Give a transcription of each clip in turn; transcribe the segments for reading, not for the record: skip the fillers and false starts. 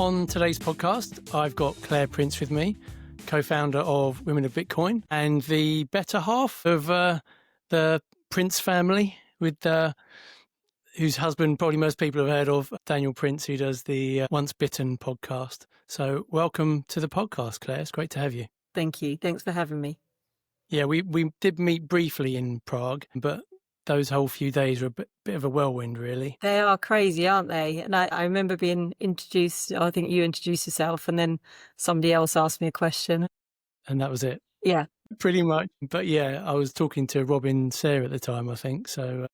On today's podcast, I've got Clair Prince with me, co-founder of Women of Bitcoin and the better half of the Prince family, with whose husband probably most people have heard of, Daniel Prince, who does the Once Bitten podcast. So welcome to the podcast, Claire. It's great to have you. Thank you. Thanks for having me. Yeah, we did meet briefly in Prague, but those whole few days were a bit of a whirlwind, really. They are crazy, aren't they? And I remember being introduced, I think you introduced yourself, and then somebody else asked me a question. And that was it. Yeah. Pretty much. But yeah, I was talking to Robin Sayre at the time, I think. So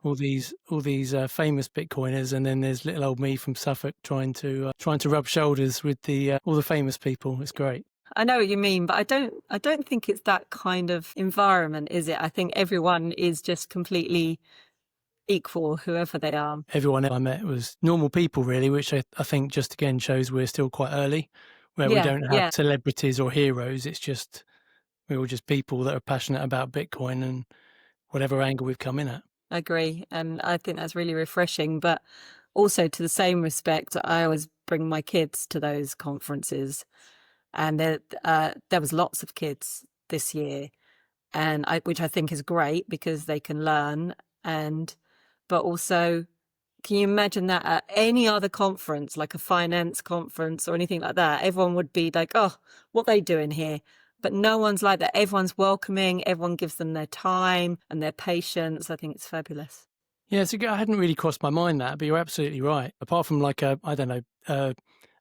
all these famous Bitcoiners, and then there's little old me from Suffolk trying to rub shoulders with all the famous people. It's great. I know what you mean, but I don't think it's that kind of environment, is it? I think everyone is just completely equal, whoever they are. Everyone I met was normal people, really, which I think just again shows we're still quite early, where we don't have celebrities or heroes. It's just we're all just people that are passionate about Bitcoin and whatever angle we've come in at. I agree, and I think that's really refreshing. But also, to the same respect, I always bring my kids to those conferences. And there was lots of kids this year, which I think is great because they can learn. But also, can you imagine that at any other conference, like a finance conference or anything like that, everyone would be like, oh, what are they doing here? But no one's like that. Everyone's welcoming. Everyone gives them their time and their patience. I think it's fabulous. Yeah, I hadn't really crossed my mind that, but you're absolutely right. Apart from like a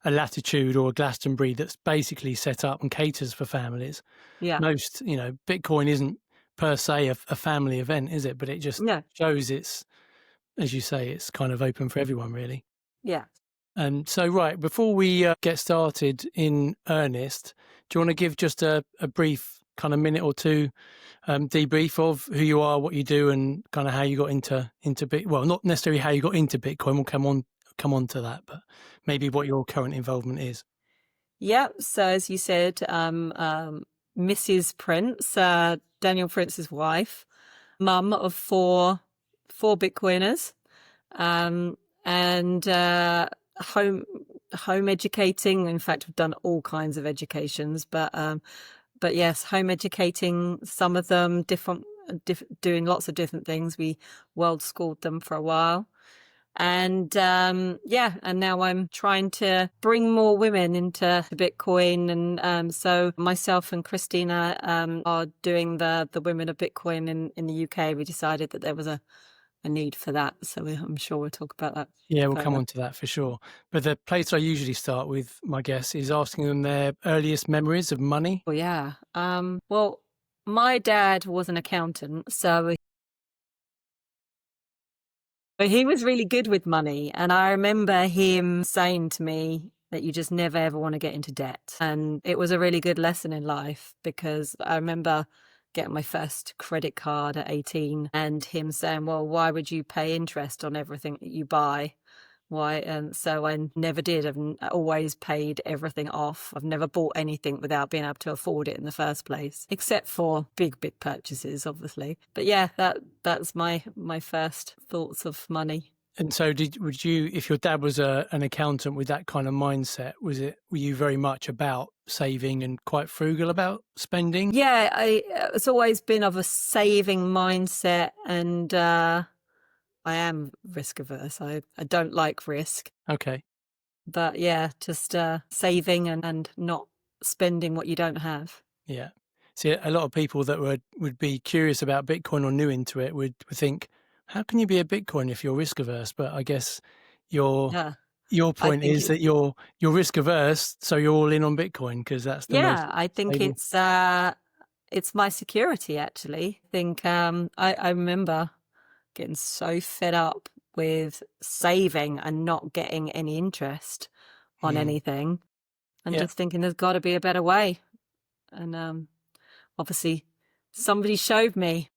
Latitude or a Glastonbury that's basically set up and caters for families. Yeah. Most, Bitcoin isn't per se a family event, is it? But it just shows it's, as you say, it's kind of open for everyone, really. Yeah. And so, right, before we get started in earnest, do you want to give just a brief kind of minute or two debrief of who you are, what you do, and kind of how you got into Bitcoin? Well, not necessarily how you got into Bitcoin. We'll come on to that, but maybe what your current involvement is. Yeah. So as you said, Mrs. Prince, Daniel Prince's wife, mum of four Bitcoiners, and home educating. In fact, we've done all kinds of educations, but yes, home educating some of them, doing lots of different things. We world schooled them for a while. And and now I'm trying to bring more women into Bitcoin. And so myself and Christina are doing the Women of Bitcoin in the UK. We decided that there was a need for that. So I'm sure we'll talk about that. Yeah, we'll come on to that for sure. But the place I usually start with, my guess, is asking them their earliest memories of money. Well, yeah. Well, my dad was an accountant, so but he was really good with money. And I remember him saying to me that you just never, ever want to get into debt. And it was a really good lesson in life, because I remember getting my first credit card at 18 and him saying, well, why would you pay interest on everything that you buy? Why? And so I never did. I've always paid everything off. I've never bought anything without being able to afford it in the first place, except for big purchases, obviously. But yeah, that's my first thoughts of money. And so would you, if your dad was an accountant with that kind of mindset, were you very much about saving and quite frugal about spending? Yeah, it's always been of a saving mindset, and I am risk averse. I don't like risk. Okay. But yeah, just saving and not spending what you don't have. Yeah. See, a lot of people that would be curious about Bitcoin or new into it would think, how can you be a Bitcoin if you're risk averse? But I guess your point is that you're risk averse, so you're all in on Bitcoin because that's the most I think stable. it's my security, actually. I think I remember getting so fed up with saving and not getting any interest on anything, and just thinking there's got to be a better way. And obviously somebody showed me.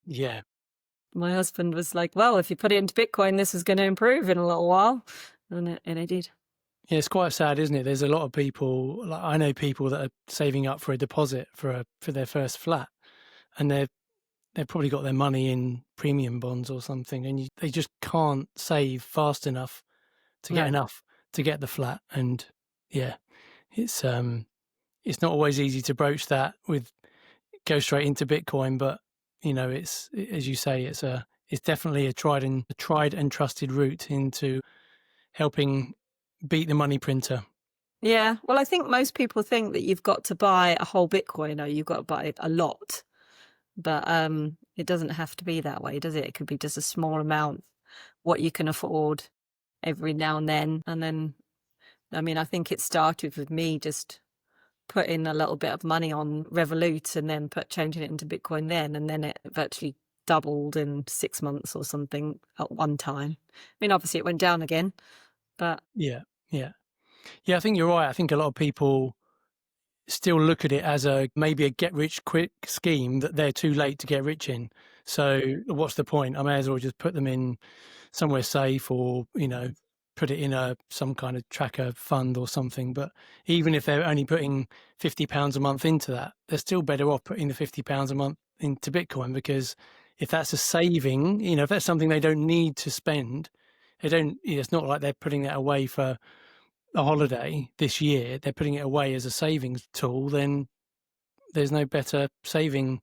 Yeah. My husband was like, well, if you put it into Bitcoin, this is going to improve in a little while. And it did. Yeah, it's quite sad, isn't it? There's a lot of people, like I know people that are saving up for a deposit for their first flat, and they've probably got their money in premium bonds or something, and they just can't save fast enough to get enough to get the flat. And yeah, it's not always easy to broach that with go straight into Bitcoin, but you know, it's, as you say, it's definitely a tried and trusted route into helping beat the money printer. Yeah. Well, I think most people think that you've got to buy a whole Bitcoin or you've got to buy a lot. But it doesn't have to be that way, does it? It could be just a small amount, what you can afford every now and then. And then, I mean, I think it started with me just putting a little bit of money on Revolut and then changing it into Bitcoin then. And then it virtually doubled in 6 months or something at one time. I mean, obviously it went down again, but... Yeah. I think you're right. I think a lot of people still look at it as maybe a get rich quick scheme that they're too late to get rich in. So what's the point? I may as well just put them in somewhere safe, or, you know, put it in some kind of tracker fund or something. But even if they're only putting £50 a month into that, they're still better off putting the £50 a month into Bitcoin, because if that's a saving, you know, if that's something they don't need to spend, it's not like they're putting that away for a holiday this year, they're putting it away as a savings tool, then there's no better saving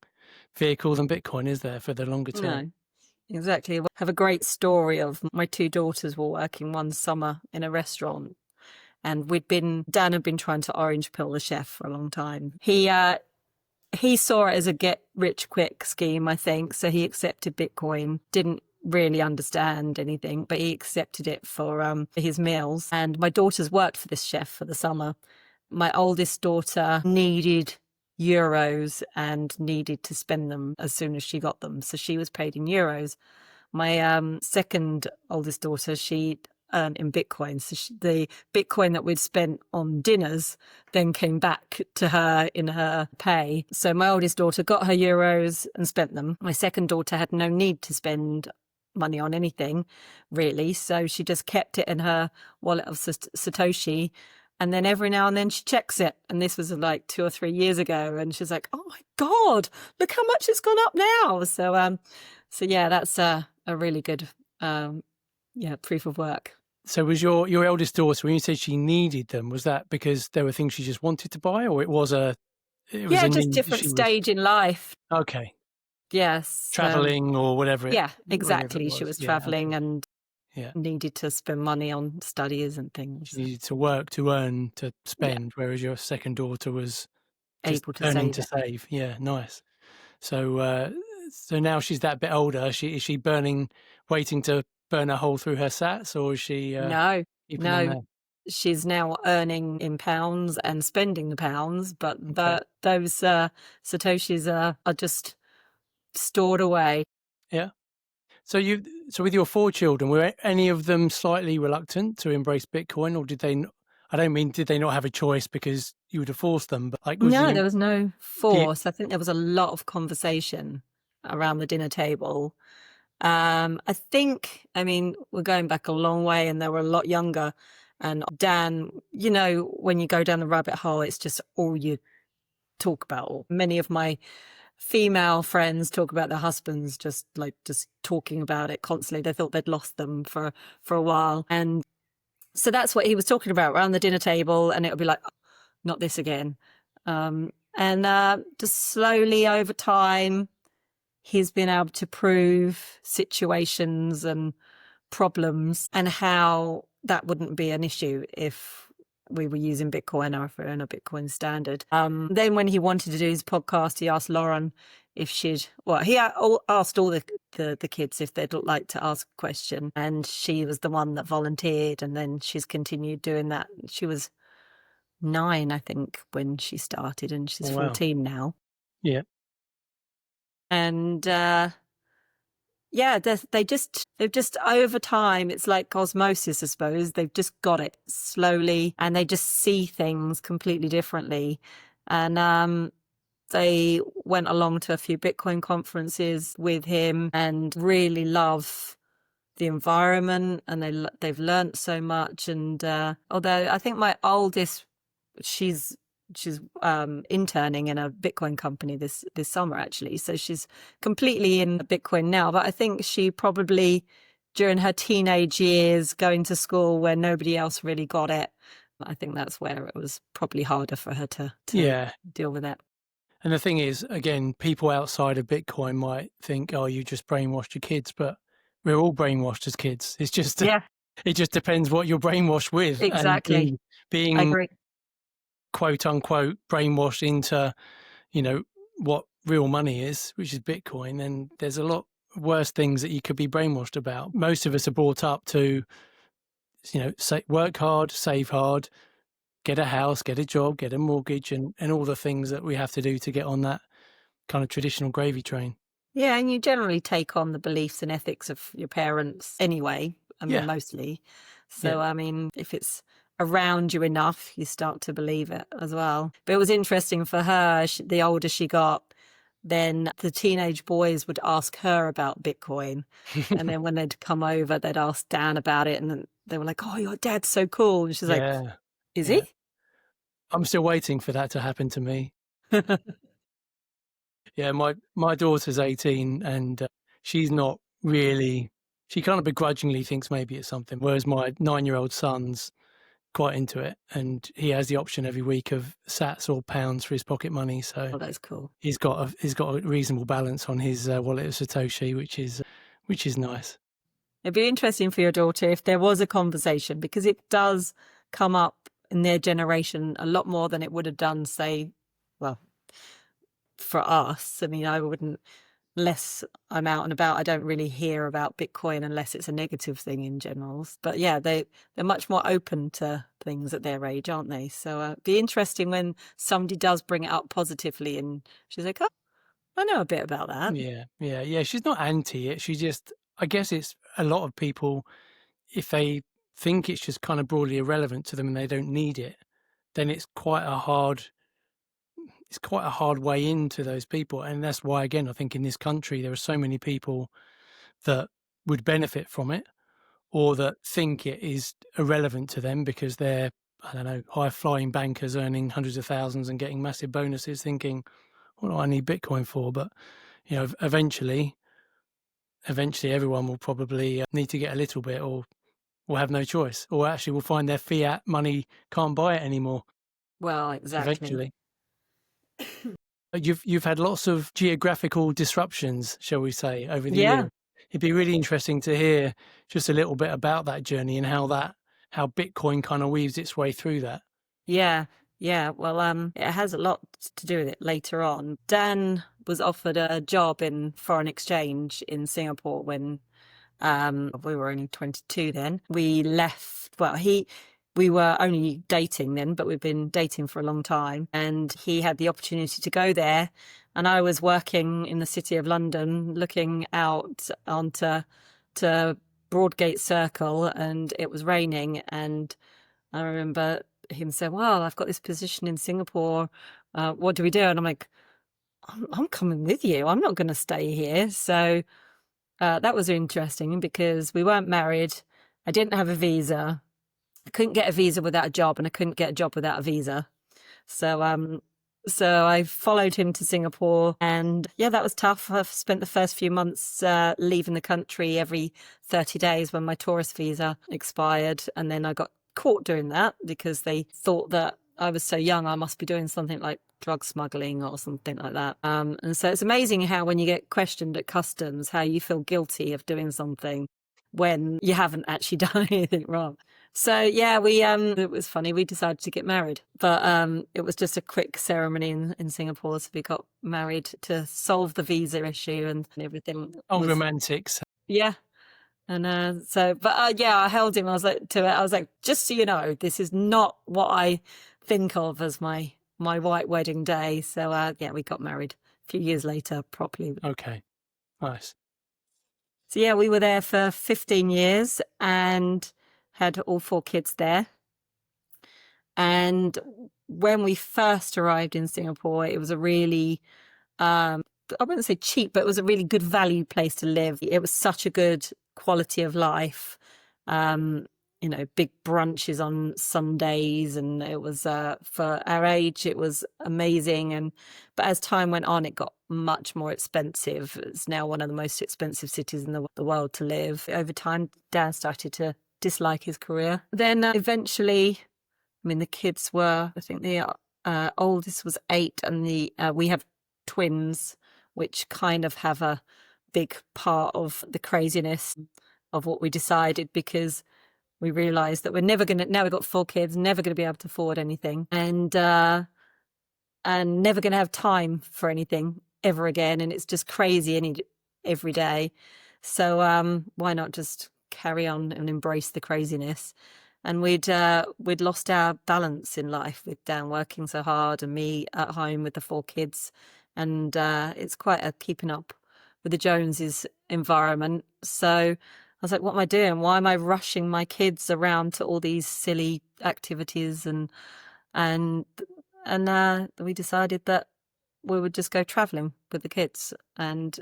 vehicle than Bitcoin, is there, for the longer term? No, exactly. I have a great story of my 2 daughters were working one summer in a restaurant, and Dan had been trying to orange pill the chef for a long time. He saw it as a get rich quick scheme, I think, so he accepted Bitcoin, didn't really understand anything, but he accepted it for his meals. And my daughters worked for this chef for the summer. My oldest daughter needed euros and needed to spend them as soon as she got them, so she was paid in euros. My second oldest daughter, she earned in Bitcoin, so the Bitcoin that we'd spent on dinners then came back to her in her pay. So my oldest daughter got her euros and spent them. My second daughter had no need to spend money on anything, really, so she just kept it in her wallet of Satoshi. And then every now and then she checks it. And this was like 2 or 3 years ago. And she's like, oh my God, look how much it's gone up now. So yeah, that's a really good proof of work. So was your eldest daughter, when you said she needed them, was that because there were things she just wanted to buy, or it was a just different stage in life. Okay. Yes. Traveling or whatever. Yeah, exactly. She was traveling and yeah, needed to spend money on studies and things. She needed to work to earn to spend, whereas your second daughter was just able to earning save. To save. Yeah, nice. So so now she's that bit older. Is she waiting to burn a hole through her sats, or is she No. there? She's now earning in pounds and spending the pounds, but those Satoshis are just stored away. Yeah. So with your 4 children, were any of them slightly reluctant to embrace Bitcoin, or did they? I don't mean did they not have a choice because you would have forced them, but like there was no force. I think there was a lot of conversation around the dinner table. I mean, we're going back a long way, and they were a lot younger. And Dan, you know, when you go down the rabbit hole, it's just all you talk about. Many of my female friends talk about their husbands just talking about it constantly. They thought they'd lost them for a while. And so that's what he was talking about around the dinner table. And it would be like, oh, not this again. Just slowly over time, he's been able to prove situations and problems and how that wouldn't be an issue if we were using Bitcoin or if we're in a Bitcoin standard. Then when he wanted to do his podcast, he asked Lauren if he asked all the kids if they'd like to ask a question, and she was the one that volunteered, and then she's continued doing that. She was 9, I think, when she started, and she's 14 now. Yeah. And they've just over time, it's like osmosis, I suppose. They've just got it slowly, and they just see things completely differently. And they went along to a few Bitcoin conferences with him and really love the environment, and they've learnt so much. And although I think my oldest, she's interning in a Bitcoin company this summer, actually, so she's completely in Bitcoin now, but I think she probably during her teenage years, going to school where nobody else really got it. I think that's where it was probably harder for her to Yeah. deal with it. And the thing is, again, people outside of Bitcoin might think, oh, you just brainwashed your kids, but we're all brainwashed as kids. It's just, Yeah, it just depends what you're brainwashed with. And exactly. I being agree. quote unquote brainwashed into, you know, what real money is, which is Bitcoin, then there's a lot worse things that you could be brainwashed about. Most of us are brought up to, you know, say, work hard, save hard, get a house, get a job, get a mortgage, and all the things that we have to do to get on that kind of traditional gravy train. Yeah, and you generally take on the beliefs and ethics of your parents anyway. I mean, Yeah. mostly. Yeah. So, I mean, if it's around you enough, you start to believe it as well. But it was interesting for her, the older she got, then the teenage boys would ask her about Bitcoin. And then when they'd come over, they'd ask Dan about it. And then they were like, oh, your dad's so cool. And she's like, Yeah. is Yeah. he? I'm still waiting for that to happen to me. Yeah, my daughter's 18 and she's not really, she kind of begrudgingly thinks maybe it's something, whereas my 9-year-old son's quite into it and he has the option every week of sats or pounds for his pocket money. So Oh, that's cool. he's got a reasonable balance on his wallet of Satoshi, which is nice. It'd be interesting for your daughter if there was a conversation, because it does come up in their generation a lot more than it would have done, say, well, for us. I mean, I wouldn't, unless I'm out and about, I don't really hear about Bitcoin unless it's a negative thing in general. But yeah, they're much more open to things at their age, aren't they? So it'd be interesting when somebody does bring it up positively and she's like, oh, I know a bit about that. Yeah. She's not anti it. She just, I guess it's a lot of people, if they think it's just kind of broadly irrelevant to them and they don't need it, then it's quite a hard way into those people. And that's why, again, I think in this country, there are so many people that would benefit from it or that think it is irrelevant to them because they're, I don't know, high flying bankers earning hundreds of thousands and getting massive bonuses thinking, what do I need Bitcoin for? But, you know, eventually everyone will probably need to get a little bit or will have no choice or actually will find their fiat money can't buy it anymore. Well, exactly. Eventually. You've had lots of geographical disruptions, shall we say, over the years. It'd be really interesting to hear just a little bit about that journey and how Bitcoin kind of weaves its way through that. Yeah. Well, it has a lot to do with it later on. Dan was offered a job in foreign exchange in Singapore when we were only 22 then. We left, well, we were only dating then, but we've been dating for a long time. And he had the opportunity to go there. And I was working in the city of London, looking out onto Broadgate Circle, and it was raining. And I remember him saying, well, I've got this position in Singapore. What do we do? And I'm like, I'm coming with you. I'm not going to stay here. So that was interesting because we weren't married. I didn't have a visa. I couldn't get a visa without a job, and I couldn't get a job without a visa. So I followed him to Singapore, and yeah, that was tough. I've spent the first few months leaving the country every 30 days when my tourist visa expired, and then I got caught doing that because they thought that I was so young, I must be doing something like drug smuggling or something like that. And so it's amazing how when you get questioned at customs, how you feel guilty of doing something when you haven't actually done anything wrong. So yeah, it was funny. We decided to get married, but it was just a quick ceremony in Singapore. So we got married to solve the visa issue and everything. Oh, romantics. Yeah. And yeah, I held him. I was like, just so you know, this is not what I think of as my white wedding day. So yeah, we got married a few years later properly. Okay, nice. So yeah, we were there for 15 years and had all 4 kids there. And when we first arrived in Singapore, it was a really, I wouldn't say cheap, but it was a really good value place to live. It was such a good quality of life. You know, big brunches on Sundays, and it was for our age, it was amazing. But as time went on, it got much more expensive. It's now one of the most expensive cities in the world to live. Over time, Dan started to dislike his career. Then eventually, I mean, the kids were, I think the oldest was 8, and we have twins, which kind of have a big part of the craziness of what we decided, because we realized that we're never going to, now we've got 4 kids, never going to be able to afford anything, and never going to have time for anything ever again. And it's just crazy every day. So why not just carry on and embrace the craziness? And we'd lost our balance in life, with Dan working so hard and me at home with the 4 kids. And it's quite a keeping up with the Joneses environment. So I was like, what am I doing? Why am I rushing my kids around to all these silly activities? And we decided that we would just go traveling with the kids and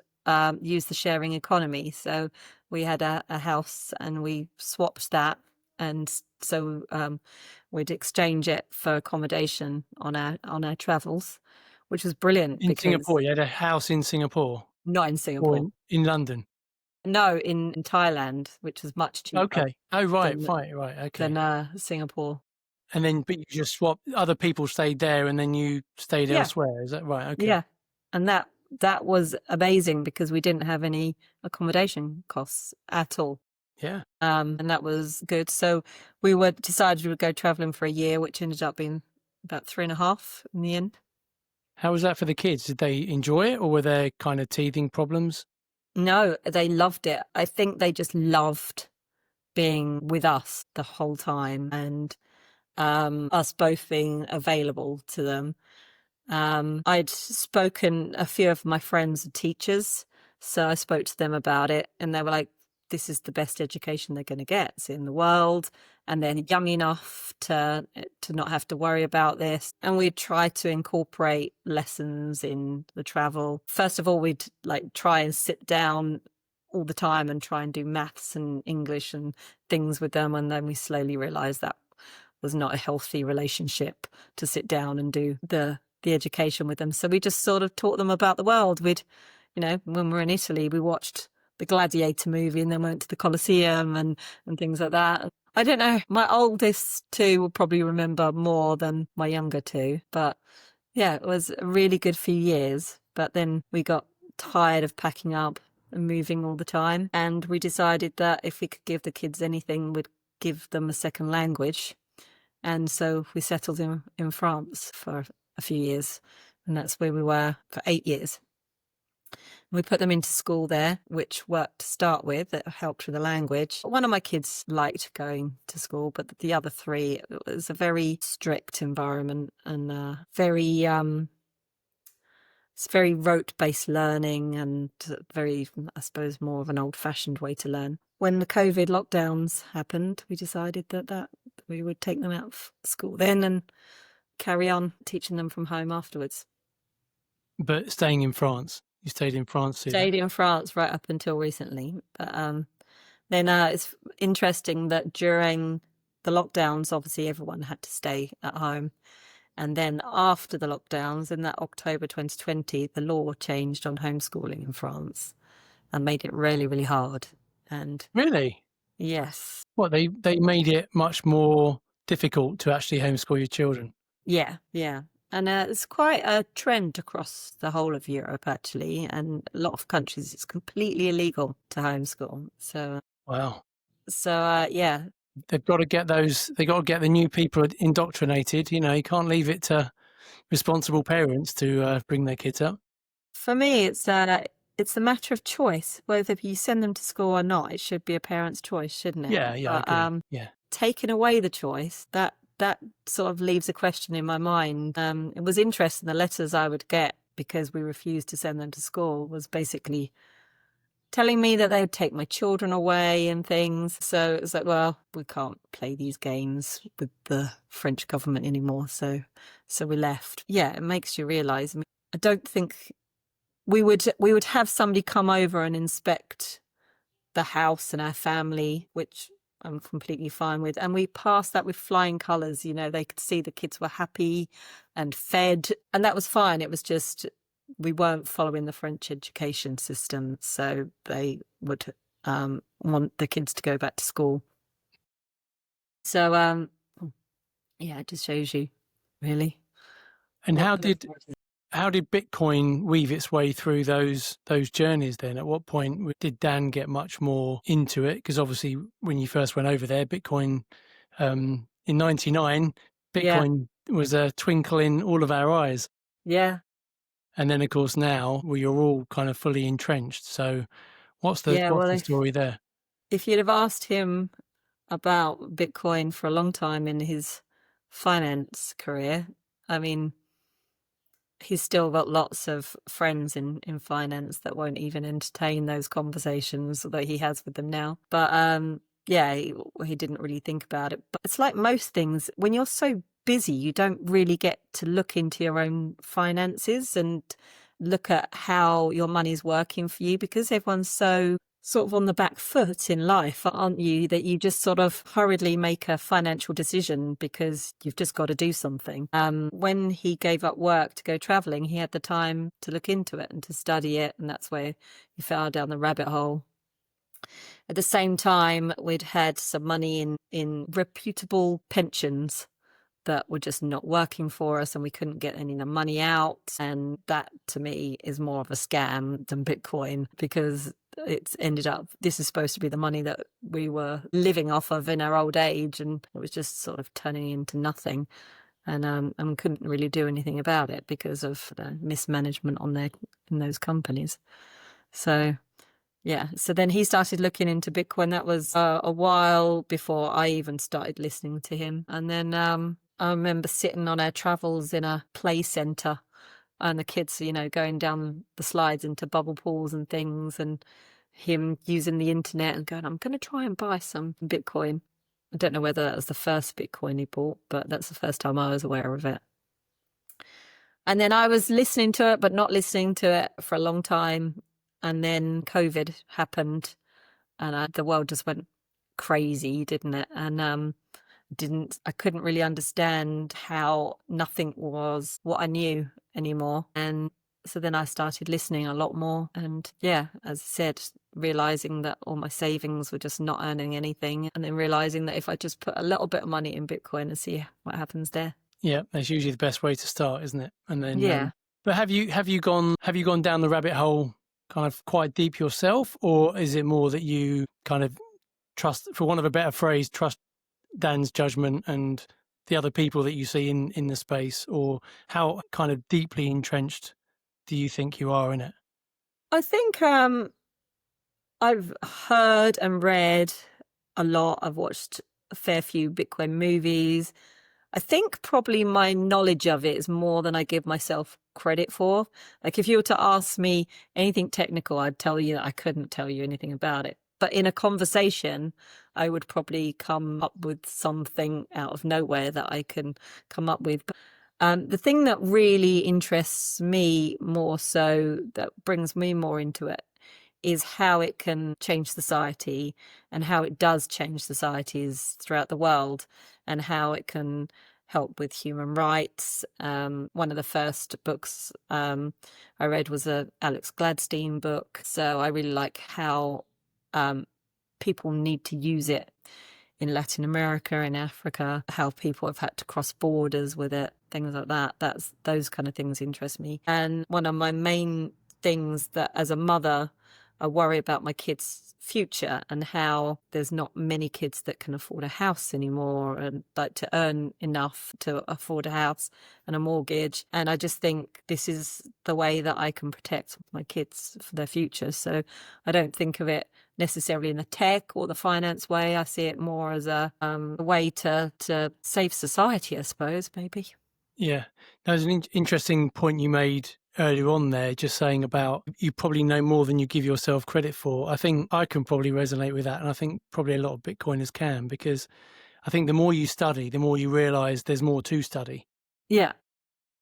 use the sharing economy. So we had a house and we swapped that. And so we'd exchange it for accommodation on our travels, which was brilliant. In Singapore, you had a house in Singapore? Not in Singapore. Or in London? No, in Thailand, which was much cheaper. Okay. Oh, right, okay. Than Singapore. And then, but you just swapped, other people stayed there and then you stayed elsewhere, is that right? Okay. Yeah. And that was amazing, because we didn't have any accommodation costs at all. Yeah. And that was good. So we decided we would go traveling for a year, which ended up being about 3.5 in the end. How was that for the kids? Did they enjoy it, or were there kind of teething problems? No, they loved it. I think they just loved being with us the whole time, and us both being available to them. I'd spoken, a few of my friends are teachers, so I spoke to them about it, and they were like, this is the best education they're going to get in the world, and they're young enough to not have to worry about this. And we'd try to incorporate lessons in the travel. First of all, we'd like try and sit down all the time and try and do maths and English and things with them, and then we slowly realized that was not a healthy relationship to sit down and do the education with them. So we just sort of taught them about the world. We'd, when we were in Italy, we watched the Gladiator movie and then went to the Colosseum and things like that. I don't know, my oldest 2 will probably remember more than my younger 2, but yeah, it was a really good few years. But then we got tired of packing up and moving all the time, and we decided that if we could give the kids anything, we'd give them a second language. And so we settled in France for a few years, and that's where we were for 8 years. We put them into school there, which worked to start with. It helped with the language. One of my kids liked going to school, but the other 3, it was a very strict environment, and it's very rote-based learning, and very, I suppose, more of an old-fashioned way to learn. When the COVID lockdowns happened, we decided that we would take them out of school then and carry on teaching them from home afterwards. But staying in France? You stayed in France? Stayed in France right up until recently. But then it's interesting that during the lockdowns, obviously everyone had to stay at home. And then after the lockdowns, in that October 2020, the law changed on homeschooling in France and made it really, really hard. And Really? yes. What, they made it much more difficult to actually homeschool your children? Yeah. And it's quite a trend across the whole of Europe, actually. And a lot of countries, it's completely illegal to homeschool. So, wow. So, yeah. They've got to get the new people indoctrinated. You can't leave it to responsible parents to bring their kids up. For me, it's a matter of choice. Whether you send them to school or not, it should be a parent's choice, shouldn't it? Yeah, But, I agree. Yeah. Taking away the choice, that sort of leaves a question in my mind. It was interesting, the letters I would get because we refused to send them to school was basically telling me that they would take my children away and things. So it was like, well, we can't play these games with the French government anymore. So we left. Yeah, it makes you realise. I don't think we would have somebody come over and inspect the house and our family, which I'm completely fine with. And we passed that with flying colours. They could see the kids were happy and fed, and that was fine. It was just we weren't following the French education system, so they would want the kids to go back to school. So yeah, it just shows you, really. And how did Bitcoin weave its way through those journeys then? At what point did Dan get much more into it? Because obviously when you first went over there, Bitcoin, in 99, Bitcoin was a twinkle in all of our eyes. Yeah. And then of course now, well, you're all kind of fully entrenched. So what's the story there? If you'd have asked him about Bitcoin for a long time in his finance career, I mean, he's still got lots of friends in finance that won't even entertain those conversations that he has with them now. But yeah, he didn't really think about it. But it's like most things, when you're so busy, you don't really get to look into your own finances and look at how your money's working for you, because everyone's so sort of on the back foot in life, aren't you, that you just sort of hurriedly make a financial decision because you've just got to do something. When he gave up work to go traveling, he had the time to look into it and to study it, and that's where he fell down the rabbit hole. At the same time, we'd had some money in reputable pensions that were just not working for us, and we couldn't get any of the money out. And that, to me, is more of a scam than Bitcoin, because it's ended up, this is supposed to be the money that we were living off of in our old age, and it was just sort of turning into nothing. And couldn't really do anything about it because of the mismanagement in those companies. So yeah, so then he started looking into Bitcoin. That was a while before I even started listening to him. And then I remember sitting on our travels in a play centre, and the kids, going down the slides into bubble pools and things, and him using the internet and going, I'm going to try and buy some Bitcoin. I don't know whether that was the first Bitcoin he bought, but that's the first time I was aware of it. And then I was listening to it, but not listening to it for a long time. And then COVID happened, and the world just went crazy, didn't it? And I couldn't really understand how nothing was what I knew anymore. And so then I started listening a lot more. And yeah, as I said, realizing that all my savings were just not earning anything. And then realizing that if I just put a little bit of money in Bitcoin and see what happens there. Yeah, that's usually the best way to start, isn't it? And then yeah. But have you gone down the rabbit hole kind of quite deep yourself, or is it more that you kind of trust, for want of a better phrase, trust Dan's judgment and the other people that you see in the space? Or how kind of deeply entrenched do you think you are in it? I think I've heard and read a lot. I've watched a fair few Bitcoin movies. I think probably my knowledge of it is more than I give myself credit for. Like, if you were to ask me anything technical, I'd tell you that I couldn't tell you anything about it. But in a conversation, I would probably come up with something out of nowhere that I can come up with. The thing that really interests me more so, that brings me more into it, is how it can change society and how it does change societies throughout the world, and how it can help with human rights. One of the first books I read was a Alex Gladstein book. So I really like how people need to use it in Latin America, in Africa, how people have had to cross borders with it, things like that. Those kind of things interest me. And one of my main things that, as a mother, I worry about my kids' future, and how there's not many kids that can afford a house anymore, and like to earn enough to afford a house and a mortgage. And I just think this is the way that I can protect my kids for their future. So I don't think of it necessarily in the tech or the finance way. I see it more as a way to save society, I suppose, maybe. Yeah, that was an interesting point you made earlier on there, just saying about you probably know more than you give yourself credit for. I think I can probably resonate with that, and I think probably a lot of Bitcoiners can, because I think the more you study, the more you realise there's more to study. Yeah.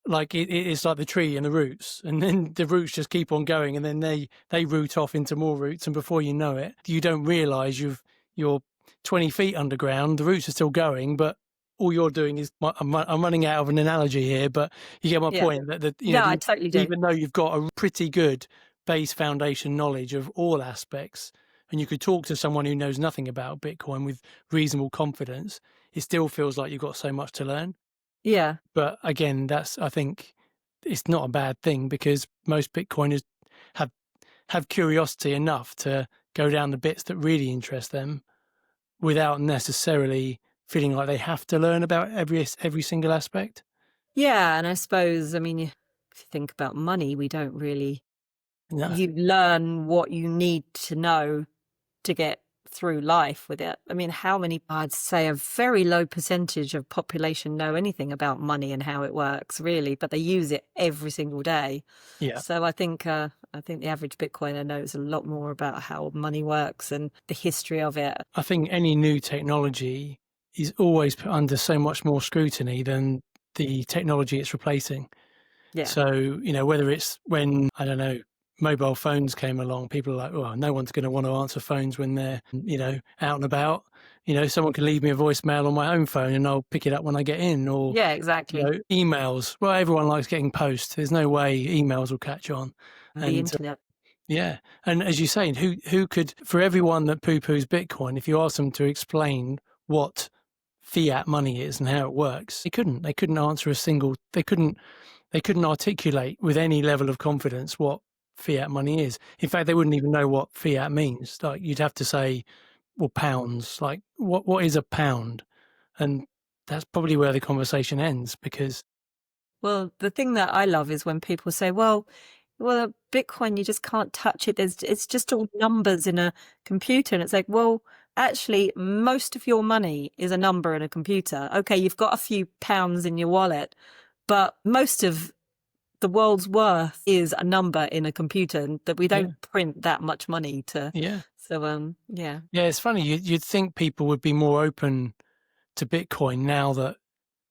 Like it's like the tree and the roots, and then the roots just keep on going, and then they root off into more roots, and before you know it, you don't realise you're 20 feet underground. The roots are still going, but all you're doing is, I'm running out of an analogy here, but you get my Yeah. point, that No, I totally do. even though you've got a pretty good base foundation knowledge of all aspects, and you could talk to someone who knows nothing about Bitcoin with reasonable confidence, it still feels like you've got so much to learn. Yeah. But again, I think it's not a bad thing, because most Bitcoiners have curiosity enough to go down the bits that really interest them without necessarily feeling like they have to learn about every single aspect. Yeah, and I suppose, I mean, if you think about money, we don't really, No. you learn what you need to know to get through life with it. I mean, how many, I'd say a very low percentage of population know anything about money and how it works, really, but they use it every single day. Yeah. So I think the average Bitcoiner knows a lot more about how money works and the history of it. I think any new technology is always put under so much more scrutiny than the technology it's replacing. Yeah. So, whether it's when, I don't know, mobile phones came along, people are like, well, no one's going to want to answer phones when they're, out and about. Someone can leave me a voicemail on my home phone and I'll pick it up when I get in. Or, Yeah, exactly. emails. Well, everyone likes getting posts. There's no way emails will catch on. The internet. Yeah. And as you say, who could, for everyone that poo-poos Bitcoin, if you ask them to explain what fiat money is and how it works, they couldn't answer they couldn't articulate with any level of confidence what fiat money is. In fact, they wouldn't even know what fiat means. Like, you'd have to say, well, pounds, like what is a pound? And that's probably where the conversation ends, because Well, the thing that I love is when people say, well, Bitcoin, you just can't touch it. It's just all numbers in a computer. And it's like, well, actually, most of your money is a number in a computer. Okay, you've got a few pounds in your wallet, but most of the world's worth is a number in a computer, and that we don't print that much money to. Yeah. So, yeah. Yeah, it's funny. You'd think people would be more open to Bitcoin now that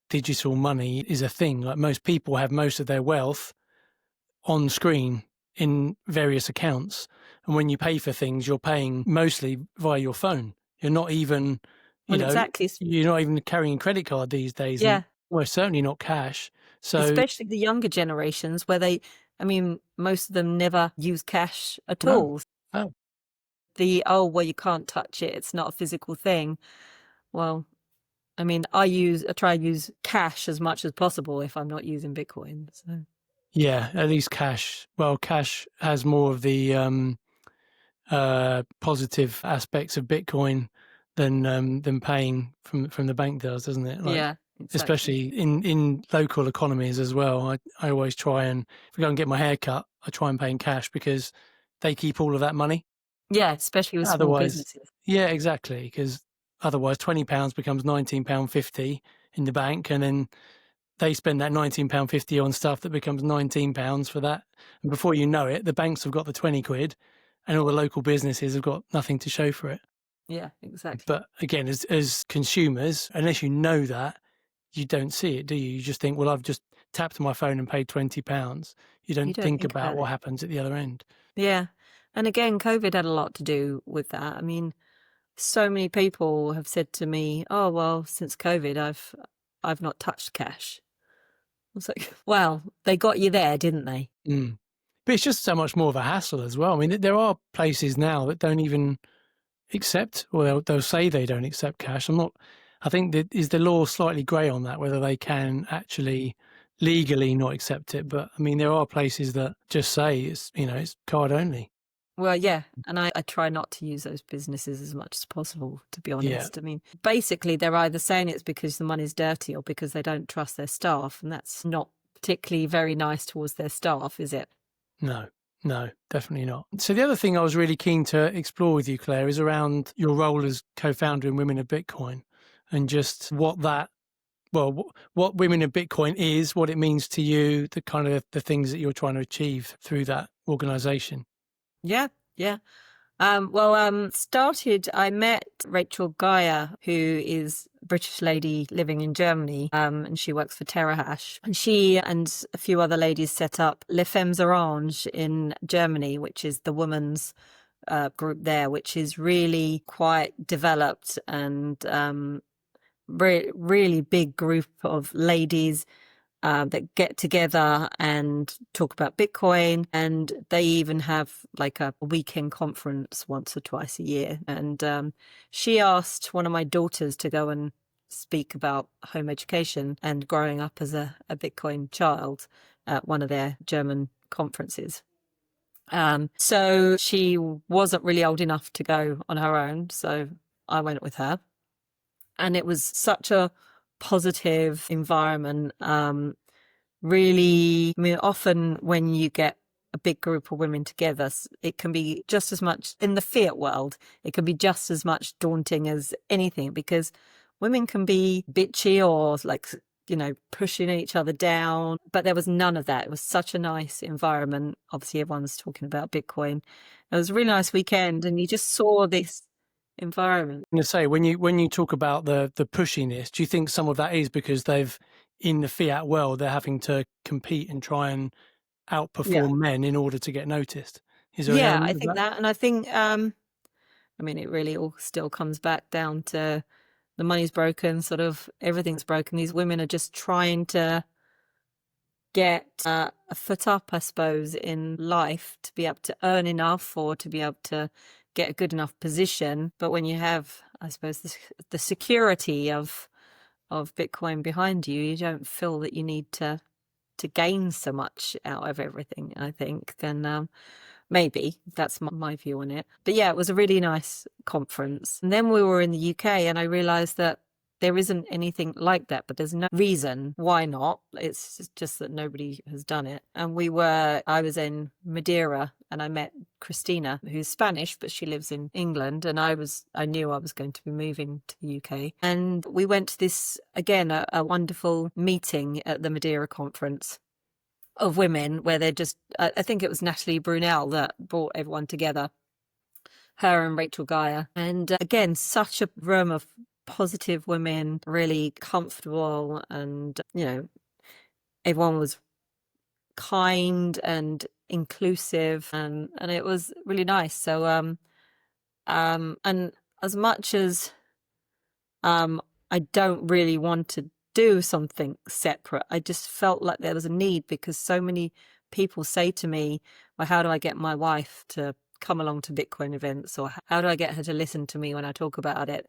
digital money is a thing. Like, most people have most of their wealth on screen in various accounts. And when you pay for things, you're paying mostly via your phone. You're not even, Well, exactly. you're not even carrying a credit card these days. Yeah. And well, certainly not cash. So, Especially the younger generations where most of them never use cash at no. all. Oh, Well, you can't touch it. It's not a physical thing. Well, I try and use cash as much as possible if I'm not using Bitcoin. So yeah, at least cash. Well, cash has more of the positive aspects of Bitcoin than paying from the bank does, doesn't it? Like, yeah, exactly. especially in local economies as well. I always try, and if I go and get my hair cut, I try and pay in cash, because they keep all of that money. Yeah, especially with small Otherwise, businesses. yeah, exactly. Because otherwise, £20 becomes £19.50 in the bank, and then they spend that £19.50 on stuff that becomes £19 for that. And before you know it, the banks have got the 20 quid, and all the local businesses have got nothing to show for it. Yeah, exactly. But again, as consumers, unless you know that, you don't see it, do you? You just think, well, I've just tapped my phone and paid £20. You don't think about what happens at the other end. Yeah. And again, COVID had a lot to do with that. I mean, so many people have said to me, oh, well, since COVID, I've not touched cash. I was like, well, they got you there, didn't they? Mm. But it's just so much more of a hassle as well. I mean, there are places now that don't even accept, or they'll say they don't accept cash. I think that is the law slightly grey on that, whether they can actually legally not accept it. But I mean, there are places that just say it's card only. Well, yeah. And I try not to use those businesses as much as possible, to be honest. Yeah. I mean, basically, they're either saying it's because the money's dirty or because they don't trust their staff. And that's not particularly very nice towards their staff, is it? No, definitely not. So the other thing I was really keen to explore with you, Claire, is around your role as co-founder in Women of Bitcoin, and just what Women of Bitcoin is, what it means to you, the kind of the things that you're trying to achieve through that organization. Yeah, yeah. I met Rachel Geyer, who is a British lady living in Germany, and she works for TerraHash. And she and a few other ladies set up Les Femmes Orange in Germany, which is the women's group there, which is really quite developed and really big group of ladies that get together and talk about Bitcoin. And they even have like a weekend conference once or twice a year. And she asked one of my daughters to go and speak about home education and growing up as a Bitcoin child at one of their German conferences. So she wasn't really old enough to go on her own. So I went with her. And it was such a positive environment. Really, I mean, often when you get a big group of women together, it can be just as much in the fiat world, it can be just as much daunting as anything, because women can be bitchy or like, pushing each other down. But there was none of that. It was such a nice environment. Obviously, everyone's talking about Bitcoin. It was a really nice weekend, and you just saw this environment. I'm going to say, when you talk about the pushiness, do you think some of that is because in the fiat world, they're having to compete and try and outperform men in order to get noticed? Is there an Yeah, I element of think that? that. And I think, I mean, it really all still comes back down to the money's broken, sort of everything's broken. These women are just trying to get a foot up, I suppose, in life to be able to earn enough or to be able to get a good enough position. But when you have, I suppose, the security of Bitcoin behind you, you don't feel that you need to gain so much out of everything, I think. Then maybe that's my view on it. But yeah, it was a really nice conference. And then we were in the UK, and I realized that there isn't anything like that, but there's no reason why not. It's just that nobody has done it. And I was in Madeira, and I met Christina, who's Spanish, but she lives in England. And I knew I was going to be moving to the UK. And we went to this, again, a wonderful meeting at the Madeira conference of women, where I think it was Natalie Brunel that brought everyone together, her and Rachel Geyer. And again, such a room of positive women, really comfortable, and everyone was kind and inclusive, and it was really nice. So and as much as I don't really want to do something separate, I just felt like there was a need, because so many people say to me, well, how do I get my wife to come along to Bitcoin events, or how do I get her to listen to me when I talk about it?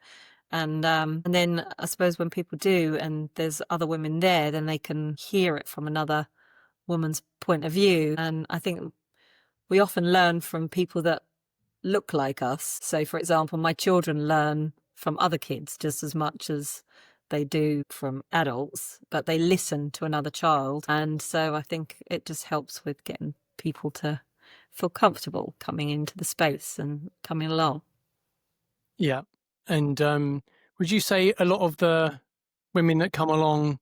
And then I suppose when people do, and there's other women there, then they can hear it from another woman's point of view. And I think we often learn from people that look like us. So, for example, my children learn from other kids just as much as they do from adults, but they listen to another child. And so I think it just helps with getting people to feel comfortable coming into the space and coming along. Yeah. And would you say a lot of the women that come along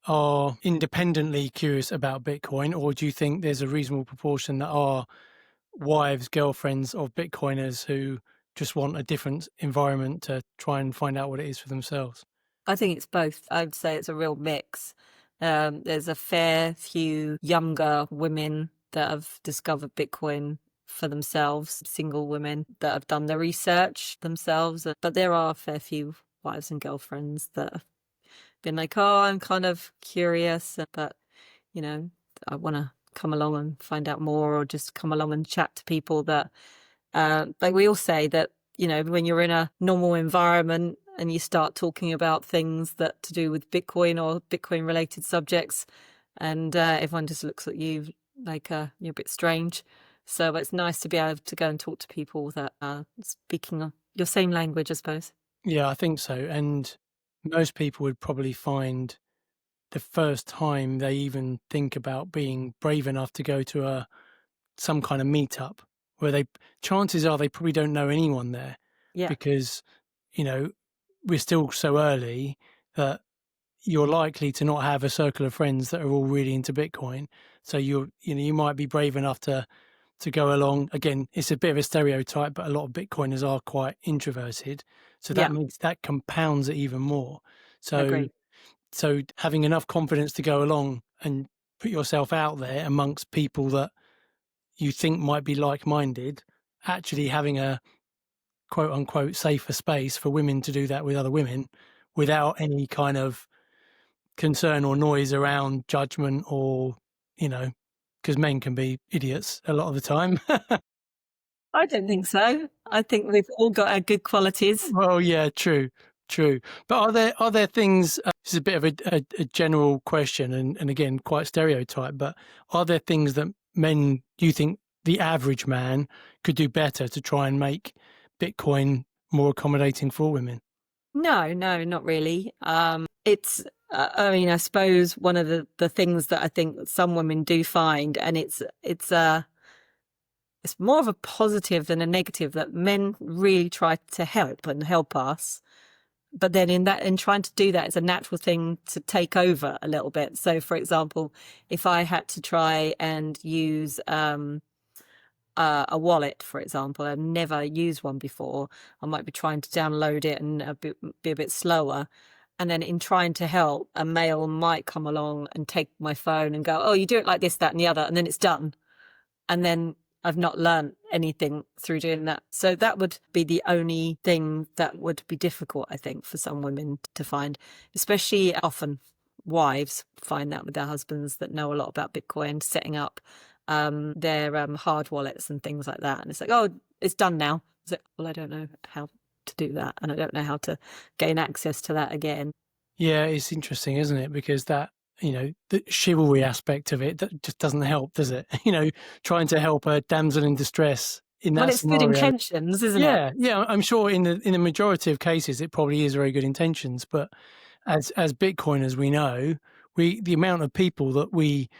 are independently curious about Bitcoin, or do you think there's a reasonable proportion that are wives, girlfriends of Bitcoiners who just want a different environment to try and find out what it is for themselves? I think it's both. I'd say it's a real mix. There's a fair few younger women that have discovered Bitcoin for themselves, single women that have done their research themselves. But there are a fair few wives and girlfriends that have been like, oh, I'm kind of curious, but, I want to come along and find out more, or just come along and chat to people that, like we all say that, when you're in a normal environment and you start talking about things that to do with Bitcoin or Bitcoin related subjects, and everyone just looks at you like you're a bit strange. So it's nice to be able to go and talk to people that are speaking your same language, I suppose. Yeah, I think so. And most people would probably find the first time they even think about being brave enough to go to some kind of meetup, where chances are they probably don't know anyone there, Yeah. because we're still so early that you're likely to not have a circle of friends that are all really into Bitcoin. So you might be brave enough to go along. Again, it's a bit of a stereotype, but a lot of Bitcoiners are quite introverted, so Yeah. that compounds it even more. Agree. So having enough confidence to go along and put yourself out there amongst people that you think might be like-minded, actually having a quote unquote safer space for women to do that with other women without any kind of concern or noise around judgment or, because men can be idiots a lot of the time. I don't think so. I think we've all got our good qualities. Well, yeah, true. But are there things? This is a bit of a general question, and again quite stereotype. But are there things that men, you think, the average man could do better to try and make Bitcoin more accommodating for women? No, not really. It's, I mean, I suppose one of the things that I think some women do find, and it's more of a positive than a negative, that men really try to help us. But then in trying to do that, it's a natural thing to take over a little bit. So, for example, if I had to try and use a wallet, for example, I've never used one before, I might be trying to download it and be a bit slower. And then in trying to help, a male might come along and take my phone and go, "Oh, you do it like this, that, and the other," and then it's done. And then I've not learned anything through doing that. So that would be the only thing that would be difficult, I think, for some women to find, especially often wives find that with their husbands that know a lot about Bitcoin, setting up their hard wallets and things like that. And it's like, "Oh, it's done now." It's like, "Well, I don't know how to do that, and I don't know how to gain access to that again." Yeah, it's interesting, isn't it? Because that, the chivalry aspect of it, that just doesn't help, does it? Trying to help a damsel in distress in that Well, it's good scenario. intentions, isn't it? Yeah, I'm sure in the majority of cases it probably is very good intentions, but as Bitcoiners, we know the amount of people that we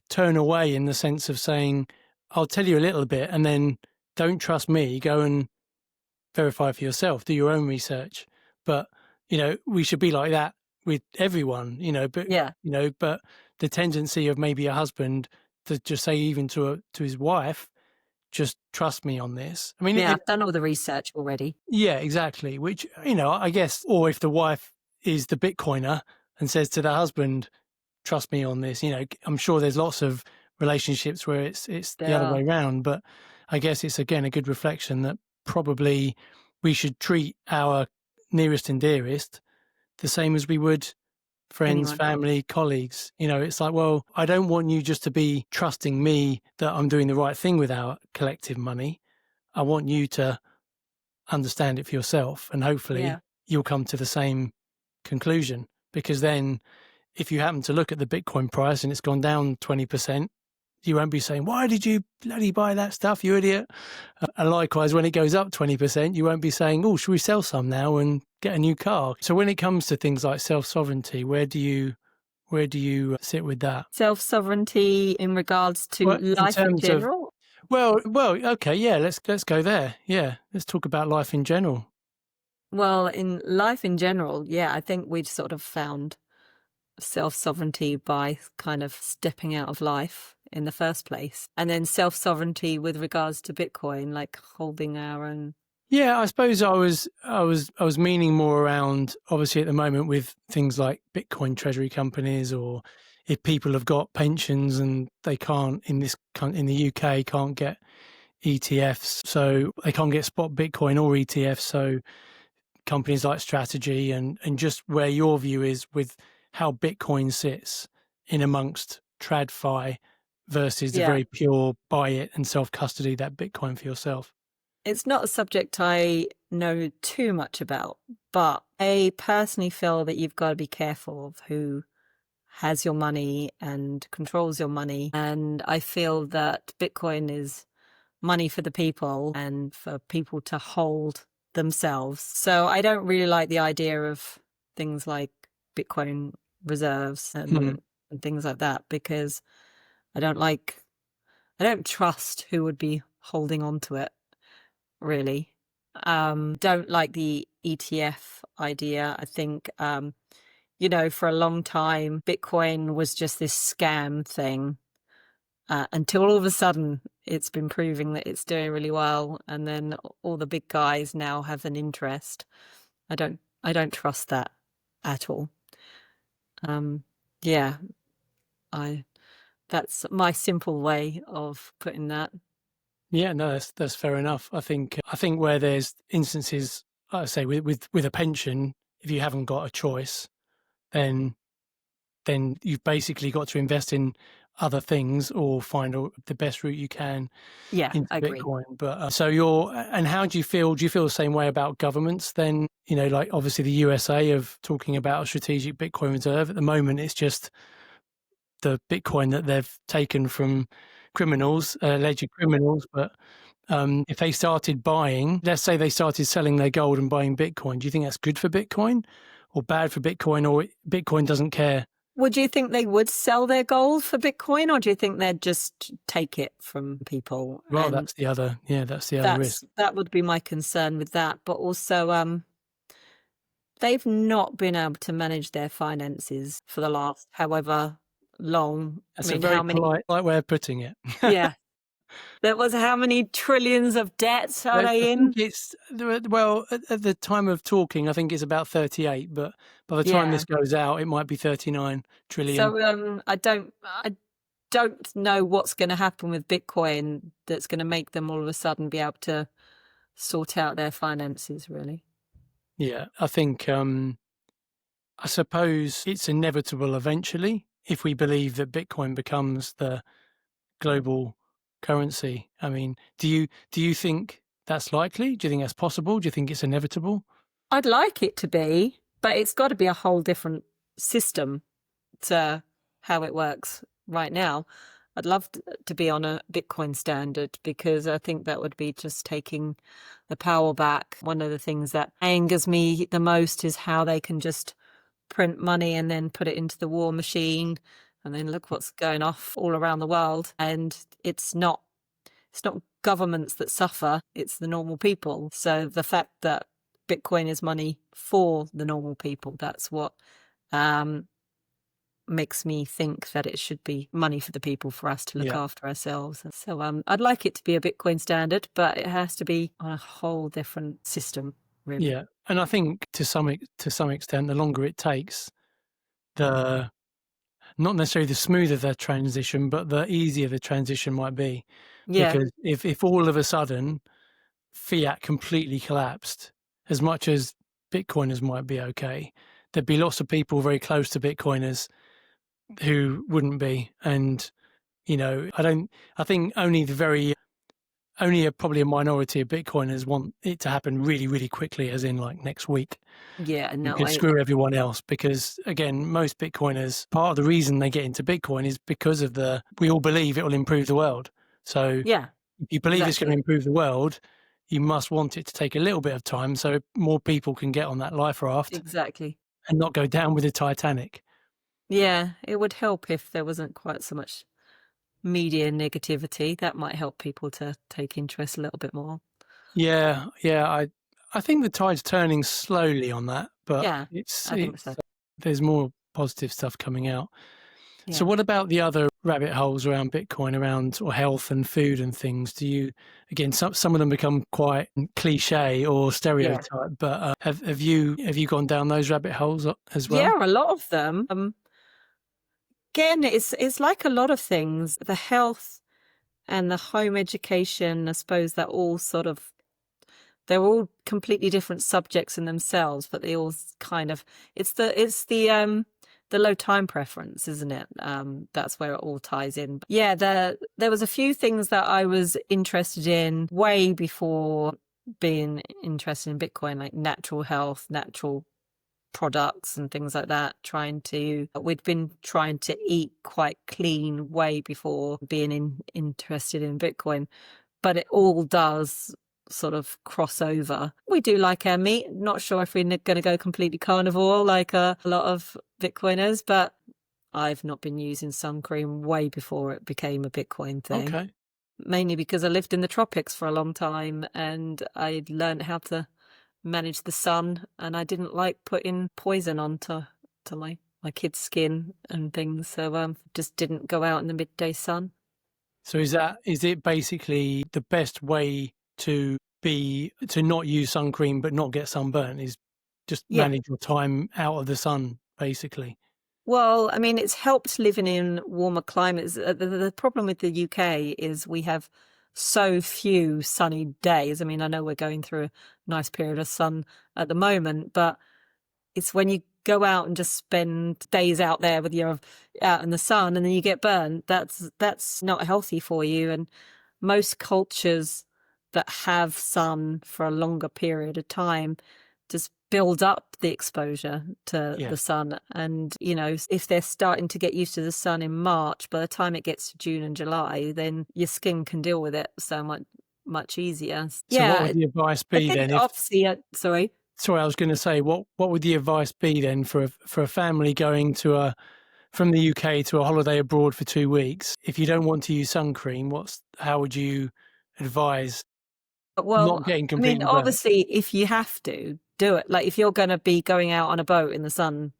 turn away in the sense of saying, "I'll tell you a little bit," and then don't trust me, go and verify for yourself, do your own research. But we should be like that with everyone, but Yeah. but the tendency of maybe a husband to just say, even to his wife, just trust me on this. I mean, Yeah, I've done all the research already. yeah, exactly. Which, I guess, or if the wife is the Bitcoiner and says to the husband, trust me on this, I'm sure there's lots of relationships where it's the other way around. But I guess it's, again, a good reflection that probably we should treat our nearest and dearest the same as we would friends, Anyone. family, colleagues. It's like, well, I don't want you just to be trusting me that I'm doing the right thing with our collective money. I want you to understand it for yourself, and hopefully you'll come to the same conclusion. Because then if you happen to look at the Bitcoin price and it's gone down 20%, you won't be saying, "Why did you bloody buy that stuff, you idiot?" And likewise, when it goes up 20%, you won't be saying, "Oh, should we sell some now and get a new car?" So when it comes to things like self-sovereignty, where do you sit with that? Self-sovereignty in regards to Well, in life in terms of, general? well, okay, yeah, let's go there. Yeah, let's talk about life in general. Well, in life in general, yeah, I think we've sort of found self-sovereignty by kind of stepping out of life in the first place. And then self-sovereignty with regards to Bitcoin, like holding our own. Yeah, I suppose I was meaning more around, obviously, at the moment with things like Bitcoin treasury companies, or if people have got pensions and they can't in the UK can't get ETFs, so they can't get spot Bitcoin or ETFs. So companies like Strategy, and just where your view is with how Bitcoin sits in amongst TradFi versus the Yeah. very pure buy it and self custody that Bitcoin for yourself. It's not a subject I know too much about, but I personally feel that you've got to be careful of who has your money and controls your money. And I feel that Bitcoin is money for the people and for people to hold themselves. So I don't really like the idea of things like Bitcoin reserves and things like that, because I don't trust who would be holding on to it, really. Don't like the ETF idea. I think, for a long time, Bitcoin was just this scam thing, until all of a sudden it's been proving that it's doing really well. And then all the big guys now have an interest. I don't trust that at all. Yeah, that's my simple way of putting that. Yeah, no, that's fair enough. I think where there's instances, like I say, with a pension, if you haven't got a choice, then you've basically got to invest in other things or find the best route you can Yeah, into I agree. Bitcoin. But and how do you feel? Do you feel the same way about governments then? Like obviously the USA of talking about a strategic Bitcoin reserve. At the moment, it's just the Bitcoin that they've taken from criminals, alleged criminals. But if they started buying, let's say they started selling their gold and buying Bitcoin, do you think that's good for Bitcoin or bad for Bitcoin, or Bitcoin doesn't care? Would you think they would sell their gold for Bitcoin, or do you think they'd just take it from people? Well, And that's the other risk. that would be my concern with that. But also, they've not been able to manage their finances for the last however long. That's I a mean, very how many? polite way of putting it. Yeah, there was how many trillions of debts are I they think in? it's well at the time of talking, I think it's about 38, but by the time Yeah. this goes out, it might be 39 trillion. So I don't know what's going to happen with Bitcoin that's going to make them all of a sudden be able to sort out their finances, really. Yeah, I think I suppose it's inevitable eventually if we believe that Bitcoin becomes the global currency. I mean, do you think that's likely? Do you think that's possible? Do you think it's inevitable? I'd like it to be, but it's got to be a whole different system to how it works right now. I'd love to be on a Bitcoin standard because I think that would be just taking the power back. One of the things that angers me the most is how they can just print money and then put it into the war machine, and then look what's going off all around the world. And it's not governments that suffer, it's the normal people. So the fact that Bitcoin is money for the normal people, that's what makes me think that it should be money for the people, for us to look Yeah. after ourselves. So I'd like it to be a Bitcoin standard, but it has to be on a whole different system, really. Yeah, and I think to some extent, the longer it takes, the not necessarily the smoother the transition, but the easier the transition might be. Yeah, Because if all of a sudden fiat completely collapsed, as much as Bitcoiners might be okay, there'd be lots of people very close to Bitcoiners who wouldn't be. And I think probably a minority of Bitcoiners want it to happen really, really quickly, as in like next week. yeah, You no, could screw everyone else because, again, most Bitcoiners, part of the reason they get into Bitcoin is because of we all believe it will improve the world. So yeah, if you believe it's going to exactly, improve the world, you must want it to take a little bit of time so more people can get on that life raft exactly. and not go down with the Titanic. Yeah, it would help if there wasn't quite so much media negativity. That might help people to take interest a little bit more. Yeah, yeah. I think the tide's turning slowly on that, but Yeah, it's I think so. there's more positive stuff coming out. So Yeah. what about the other rabbit holes around Bitcoin, around or health and food and things? Do you, again, some of them become quite cliche or Yeah. stereotype, but have you gone down those rabbit holes as well? Yeah, a lot of them. Again, it's like a lot of things. The health and the home education, I suppose they're all completely different subjects in themselves, but they all kind of it's the low time preference, isn't it? That's where it all ties in. But yeah, there was a few things that I was interested in way before being interested in Bitcoin, like natural health, natural products and things like that. We'd been trying to eat quite clean way before being interested in Bitcoin, but it all does sort of cross over. We do like our meat. Not sure if we're going to go completely carnivore like a lot of Bitcoiners, but I've not been using sun cream way before it became a Bitcoin thing. Okay. Mainly because I lived in the tropics for a long time and I'd learned how to manage the sun, and I didn't like putting poison onto my kids' skin and things, so just didn't go out in the midday sun. So is it basically the best way to not use sun cream but not get sunburn is just Yeah. manage your time out of the sun, basically? Well, I mean, it's helped living in warmer climates. The problem with the UK is we have so few sunny days. I mean, I know we're going through a nice period of sun at the moment, but It's when you go out and just spend days out there with your out in the sun and then you get burned. That's not healthy for you. And most cultures that have sun for a longer period of time just build up the exposure to Yeah. the sun. And, you know, if they're starting to get used to the sun in March, by the time it gets to June and July, then your skin can deal with it so much easier. So what Yeah, would the advice I be think then if obviously, sorry. sorry, I was going to say, what would the advice be then for a family going to from the UK to a holiday abroad for 2 weeks? If you don't want to use sun cream, how would you advise not Well, getting I mean, completely burnt? obviously, if you have to do it, like if you're going to be going out on a boat in the sun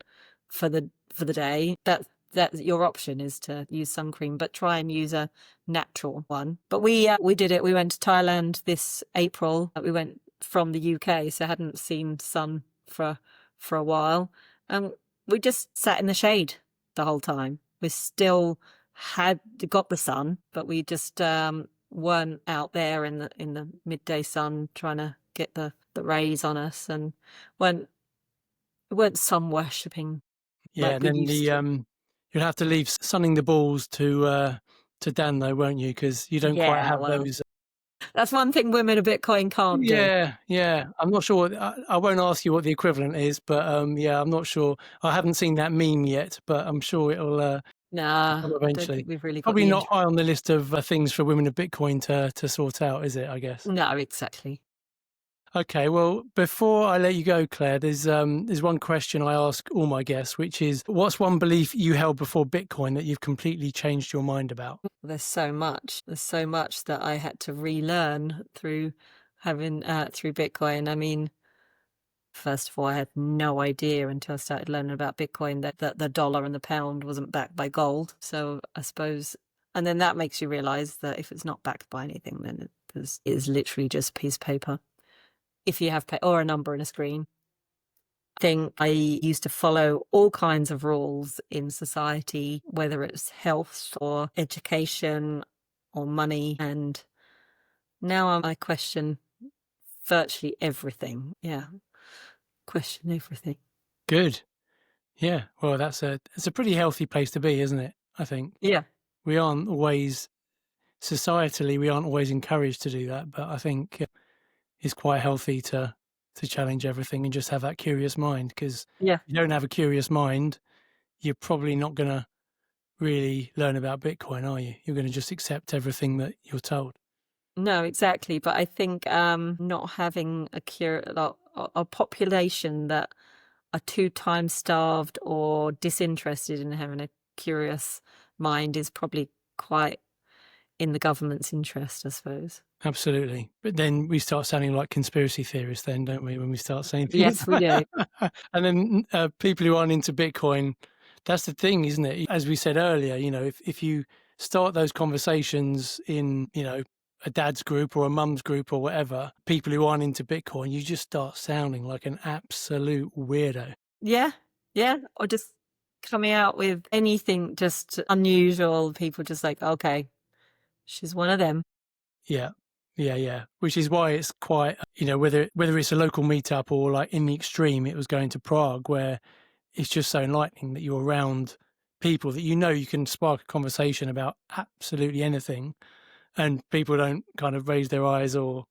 for the day, that your option is to use sun cream, but try and use a natural one. But we did it. We went to Thailand this April. We went from the UK, so hadn't seen sun for a while, and we just sat in the shade the whole time. We still had got the sun, but we just weren't out there in the midday sun trying to get the rays on us, and weren't sun worshipping Yeah, like and we then used to. you'll have to leave sunning the balls to Dan though, won't you? Because you don't quite Yeah, have well, those. that's one thing women of Bitcoin can't do. Yeah, yeah. I'm not sure. I won't ask you what the equivalent is, but yeah, I'm not sure. I haven't seen that meme yet, but I'm sure it'll Nah, come I don't eventually. think we've really got Probably the not interest. high on the list of things for women of Bitcoin to sort out, is it? I guess. No, exactly. Okay, well, before I let you go, Claire, there's one question I ask all my guests, which is, what's one belief you held before Bitcoin that you've completely changed your mind about? There's so much. There's so much that I had to relearn through having through Bitcoin. I mean, first of all, I had no idea until I started learning about Bitcoin that the dollar and the pound wasn't backed by gold. So I suppose, and then that makes you realize that if it's not backed by anything, then it is literally just a piece of paper. If you have or a number and a screen. I think I used to follow all kinds of rules in society, whether it's health or education or money. And now I question virtually everything. Yeah, question everything. Good. Yeah. Well, it's a pretty healthy place to be, isn't it? I think Yeah. we aren't always societally we aren't always encouraged to do that, but I think it's quite healthy to challenge everything and just have that curious mind. Because Yeah. if you don't have a curious mind, you're probably not going to really learn about Bitcoin, are you? You're going to just accept everything that you're told. No, exactly. But I think not having a population that are too time starved or disinterested in having a curious mind is probably quite in the government's interest, I suppose. Absolutely. But then we start sounding like conspiracy theorists then, don't we, when we start saying things? Yes, we do. And then people who aren't into Bitcoin, that's the thing, isn't it? As we said earlier, if you start those conversations in, a dad's group or a mum's group or whatever, people who aren't into Bitcoin, you just start sounding like an absolute weirdo. Yeah, yeah. Or just coming out with anything just unusual. People just like, okay, she's one of them. Yeah. Yeah, yeah. Which is why it's quite, whether it's a local meetup or like in the extreme, it was going to Prague, where it's just so enlightening that you're around people that you can spark a conversation about absolutely anything, and people don't kind of raise their eyes or,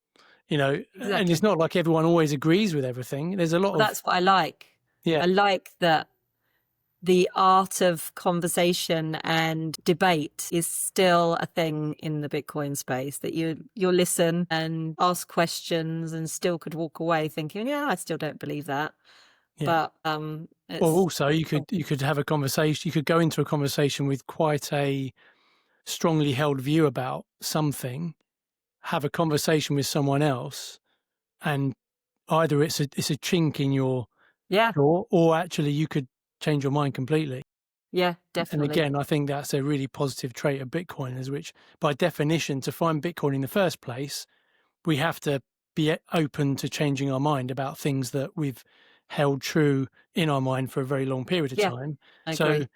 and Exactly. it's not like everyone always agrees with everything. There's a lot Well, of, that's what I like. yeah, I like that the art of conversation and debate is still a thing in the Bitcoin space, that you'll listen and ask questions and still could walk away thinking, yeah, I still don't believe that. yeah. But Or it's also you could have a conversation, you could go into a conversation with quite a strongly held view about something, have a conversation with someone else, and either it's a chink in your yeah, door, or actually you could change your mind completely. yeah, And definitely. again, I think that's a really positive trait of Bitcoiners, which by definition, to find Bitcoin in the first place, we have to be open to changing our mind about things that we've held true in our mind for a very long period of Yeah, time. I So, agree.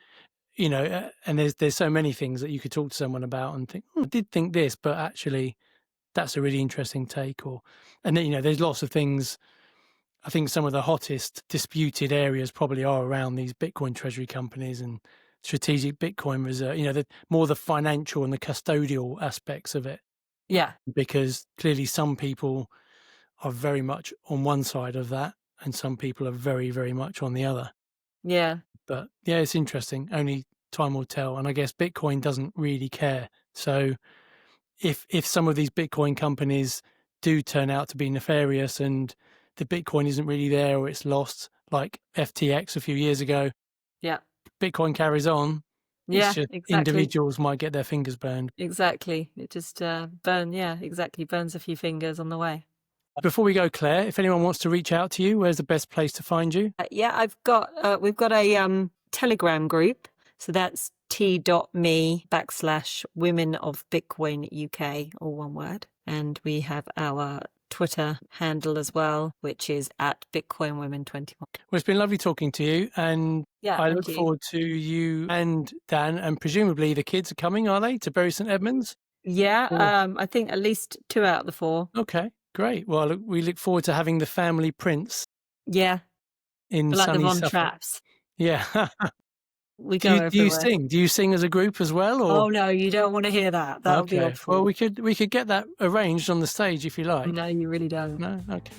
and there's so many things that you could talk to someone about and think, I did think this, but actually that's a really interesting take. And then, there's lots of things I think some of the hottest disputed areas probably are around these Bitcoin treasury companies and strategic Bitcoin reserve, more the financial and the custodial aspects of it, Yeah. because clearly some people are very much on one side of that and some people are very, very much on the other. Yeah. But yeah, it's interesting. Only time will tell. And I guess Bitcoin doesn't really care. So if some of these Bitcoin companies do turn out to be nefarious and the Bitcoin isn't really there or it's lost, like FTX a few years ago, Yeah. Bitcoin carries on. It's Yeah, just exactly. individuals might get their fingers burned. Exactly. It just burns a few fingers on the way. Before we go, Claire, if anyone wants to reach out to you, where's the best place to find you? We've got a Telegram group. So that's t.me/Women of Bitcoin UK, all one word. And we have our Twitter handle as well, which is at BitcoinWomen21. Well, it's been lovely talking to you, and Yeah, I and look you. forward to you and Dan, and presumably the kids are coming, are they, to Bury St Edmunds? Yeah, Or- I think at least 2 out of the 4. Okay, great. Well, we look forward to having the family Prince Yeah, in like the sunny Von Suffolk. Traps. Yeah. We do go you everywhere. sing? Do you sing as a group as well, or? Oh no, you don't want to hear that. That would be Okay. Well, awful. we could get that arranged on the stage if you like. No, you really don't. No. Okay.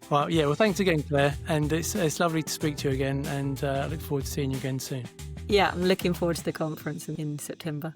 Well, yeah. Well, thanks again, Claire, and it's lovely to speak to you again, and I look forward to seeing you again soon. Yeah, I'm looking forward to the conference in September.